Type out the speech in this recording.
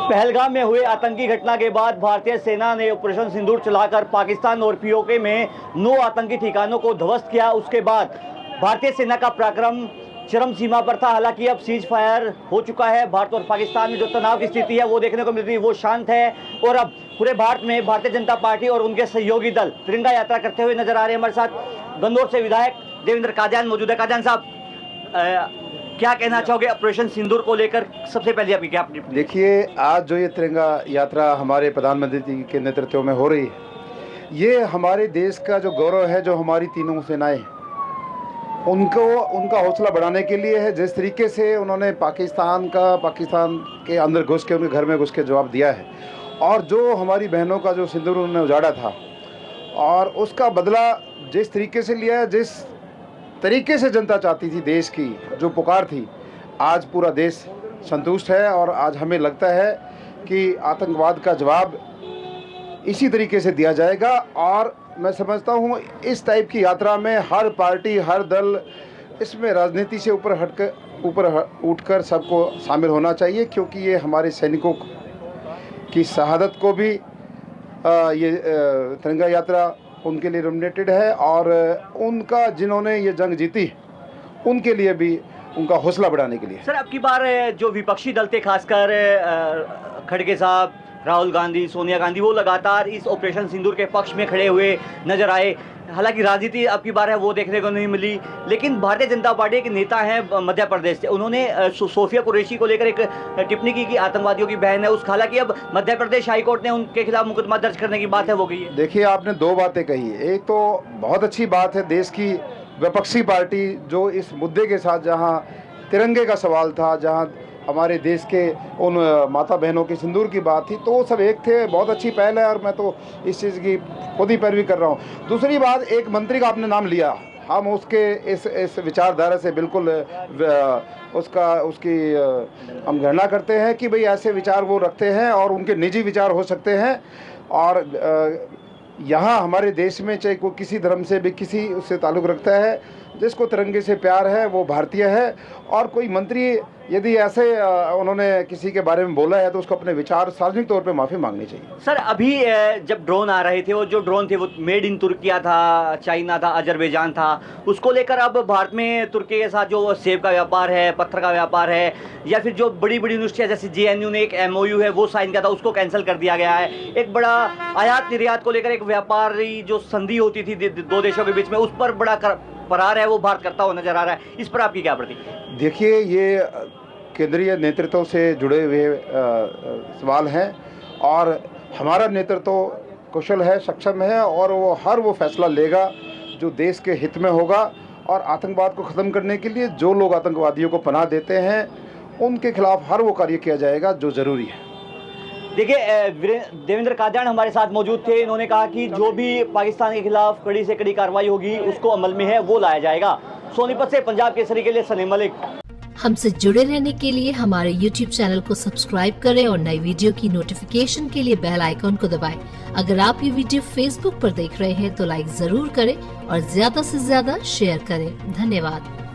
पहलगाम में हुए आतंकी घटना के बाद भारतीय सेना ने ऑपरेशन सिंदूर चलाकर पाकिस्तान और पीओके में 9 आतंकी ठिकानों को ध्वस्त किया। उसके बाद भारतीय सेना का पराक्रम चरम सीमा पर था। हालांकि अब सीज फायर हो चुका है। भारत और पाकिस्तान में जो तनाव की स्थिति है वो देखने को मिल रही है, वो शांत है। और अब पूरे भारत में भारतीय जनता पार्टी और उनके सहयोगी दल तिरंगा यात्रा करते हुए नजर आ रहे हैं। हमारे साथ गंदौर से विधायक देवेंद्र कादियान मौजूद है। कादियान साहब, क्या कहना चाहोगे ऑपरेशन सिंदूर को लेकर? सबसे पहले आपकी क्या? देखिए, आज जो ये तिरंगा यात्रा हमारे प्रधानमंत्री जी के नेतृत्व में हो रही है, ये हमारे देश का जो गौरव है, जो हमारी तीनों सेनाएं उनका हौसला बढ़ाने के लिए है। जिस तरीके से उन्होंने पाकिस्तान के अंदर घुस के, उनके घर में घुस के जवाब दिया है, और जो हमारी बहनों का जो सिंदूर उन्होंने उजाड़ा था, और उसका बदला जिस तरीके से लिया है, जिस तरीके से जनता चाहती थी, देश की जो पुकार थी, आज पूरा देश संतुष्ट है। और आज हमें लगता है कि आतंकवाद का जवाब इसी तरीके से दिया जाएगा। और मैं समझता हूँ इस टाइप की यात्रा में हर पार्टी, हर दल, इसमें राजनीति से ऊपर उठकर सबको शामिल होना चाहिए, क्योंकि ये हमारे सैनिकों की शहादत को भी ये तिरंगा यात्रा उनके लिए नॉमिनेटेड है, और उनका जिन्होंने ये जंग जीती उनके लिए भी, उनका हौसला बढ़ाने के लिए। सर, अब की बार जो विपक्षी दल थे, खासकर खड़गे साहब, राहुल गांधी, सोनिया गांधी, वो लगातार इस ऑपरेशन सिंदूर के पक्ष में खड़े हुए नजर आए। हालांकि राजनीति अब की बार है वो देखने को नहीं मिली। लेकिन भारतीय जनता पार्टी के नेता हैं मध्य प्रदेश से, उन्होंने सोफिया कुरैशी को लेकर एक टिप्पणी की कि आतंकवादियों की बहन है। उस हालांकि अब मध्य प्रदेश हाईकोर्ट ने उनके खिलाफ मुकदमा दर्ज करने की बात है वो गई है। देखिए, आपने दो बातें कही। एक तो बहुत अच्छी बात है, देश की विपक्षी पार्टी जो इस मुद्दे के साथ, जहाँ तिरंगे का सवाल था, जहाँ हमारे देश के उन माता बहनों के सिंदूर की बात थी, तो वो सब एक थे। बहुत अच्छी पहल है, और मैं तो इस चीज़ की खुद ही पैरवी कर रहा हूँ। दूसरी बात, एक मंत्री का आपने नाम लिया, हम उसके इस विचारधारा से बिल्कुल उसकी हम गणना करते हैं कि भाई ऐसे विचार वो रखते हैं, और उनके निजी विचार हो सकते हैं। और यहाँ हमारे देश में चाहे कोई किसी धर्म से भी, किसी उससे ताल्लुक़ रखता है, जिसको तिरंगे से प्यार है वो भारतीय है। और कोई मंत्री यदि ऐसे उन्होंने किसी के बारे में बोला है, तो उसको अपने विचार सार्वजनिक तौर पे माफ़ी मांगनी चाहिए। सर, अभी जब ड्रोन आ रहे थे, वो जो ड्रोन थे वो मेड इन तुर्किया था, चाइना था, अजरबैजान था, उसको लेकर अब भारत में तुर्की के साथ जो सेब का व्यापार है, पत्थर का व्यापार है, या फिर जो बड़ी बड़ी यूनिवर्सिटियाँ जैसे JNU ने एक MOU है वो साइन किया था, उसको कैंसिल कर दिया गया है। एक बड़ा आयात निर्यात को लेकर एक व्यापारी जो संधि होती थी दो देशों के बीच में, उस पर बड़ा करार है वो भारत करता हुआ नजर आ रहा है। इस पर आपकी क्या प्रतिक्रिया? देखिए, ये केंद्रीय नेतृत्व से जुड़े हुए सवाल हैं, और हमारा नेतृत्व कुशल है, सक्षम है, और वो फैसला लेगा जो देश के हित में होगा। और आतंकवाद को ख़त्म करने के लिए जो लोग आतंकवादियों को पनाह देते हैं, उनके खिलाफ हर वो कार्य किया जाएगा जो ज़रूरी है। देखिए, देवेंद्र कादियान हमारे साथ मौजूद थे। इन्होंने कहा कि जो भी पाकिस्तान के खिलाफ कड़ी से कड़ी कार्रवाई होगी उसको अमल में है वो लाया जाएगा। सोनीपत से पंजाब केसरी के लिए सलीम मलिक। हमसे जुड़े रहने के लिए हमारे YouTube चैनल को सब्सक्राइब करें और नई वीडियो की नोटिफिकेशन के लिए बेल आइकॉन को दबाएं। अगर आप ये वीडियो Facebook पर देख रहे हैं तो लाइक जरूर करें और ज्यादा से ज्यादा शेयर करें। धन्यवाद।